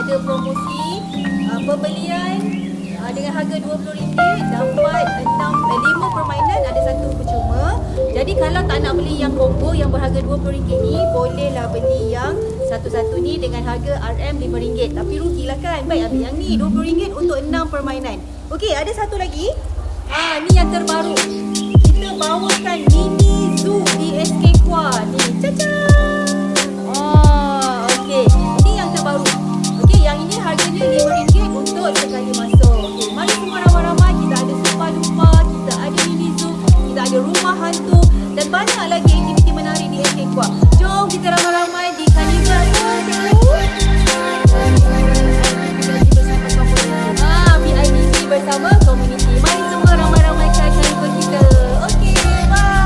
ada promosi pembelian dengan harga RM20 dapat 5 permainan, ada satu percuma. Jadi kalau tak nak beli yang combo yang berharga RM20 ni, bolehlah beli yang satu-satu ni dengan harga RM5. Tapi rugilah kan. Baik ambil yang ni RM20 untuk 6 permainan. Okey, ada satu lagi. Ni yang terbaru. Kita bawakan mini zoo di SK Kua ni. Caca. Okey, ini yang terbaru. Okey, yang ini harganya RM5 untuk sekali masuk. Okey, mari semua ramai-ramai. Kita ada spa lupa, kita ada mini zoo, kita ada rumah hantu dan banyak lagi aktiviti menarik di SK Kua. Jom kita ramai-ramai di Carnival VIDC bersama komuniti. Mari semua ramai-ramai ke Carnival kita. Okey, bye.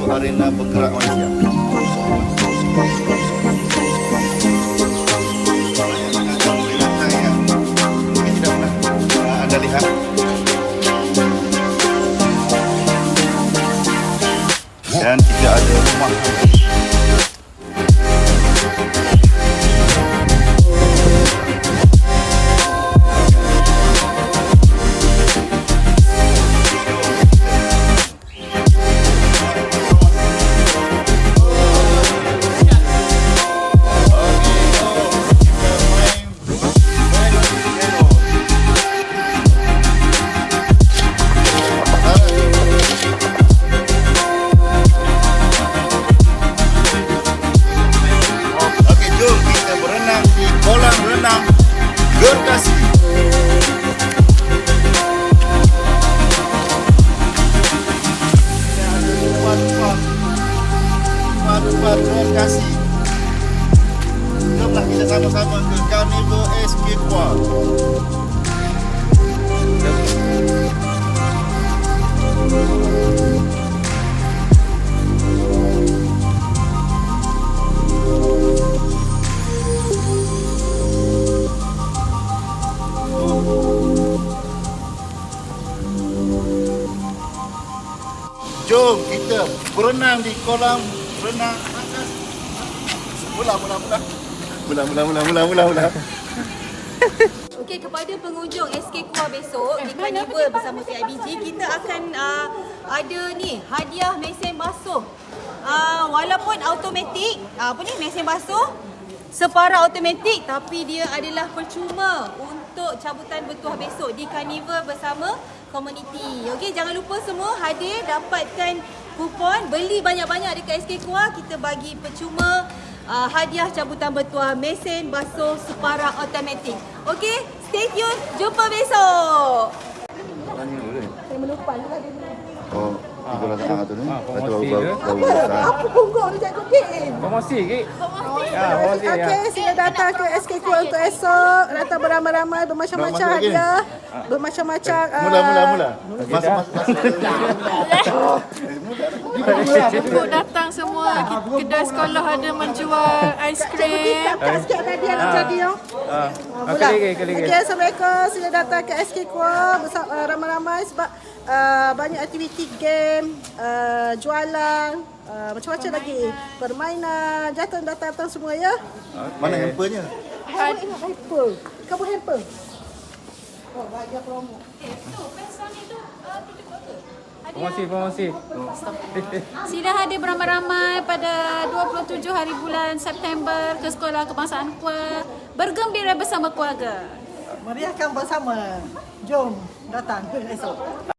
Arena bergerak manusia. Anda lihat. Dan kita ada rumah. Kolam renang Gergasi. Rumah Gergasi. Jomlah kita sama-sama ke Carnival SK Kua. Jom kita berenang di kolam renang atas. Mula. Okey, kepada pengunjung SK Kua besok di Carnival bersama PIBG, kita akan ada ni hadiah mesin basuh. Walaupun automatik, mesin basuh separa automatik, tapi dia adalah percuma untuk cabutan bertuah besok di Carnival bersama komuniti. Okey, jangan lupa semua hadir dapatkan kupon, beli banyak-banyak dekat SK Kua, kita bagi percuma hadiah cabutan bertuah mesin basuh separa automatik. Okey, stay tune, jumpa besok. Saya melupa lah dia. Oh, itu lah tengah tu ni. Apa pungguk ni cikgu Kim? Promosi ke? Okey, sila datang ke SK Kua untuk esok. Datang beramai-ramai, bermacam-macam hadiah. Bermacam-macam. Mula. Masa. Cukup datang semua. Kedai sekolah ada menjual aiskrim. Sikit hadiah nak jadi. Okey, Assalamualaikum. Sila datang ke SK Kua ramai-ramai sebab banyak aktiviti game, jualan, macam-macam lagi. Permainan, datang semua ya. Mana hampernya? Hamper. Kamu hamper. Oh, bagi promo. Promosi. Sila hadir beramai-ramai pada 27 hari bulan September ke Sekolah Kebangsaan Kua. Bergembira bersama keluarga. Meriahkan bersama. Jom datang esok.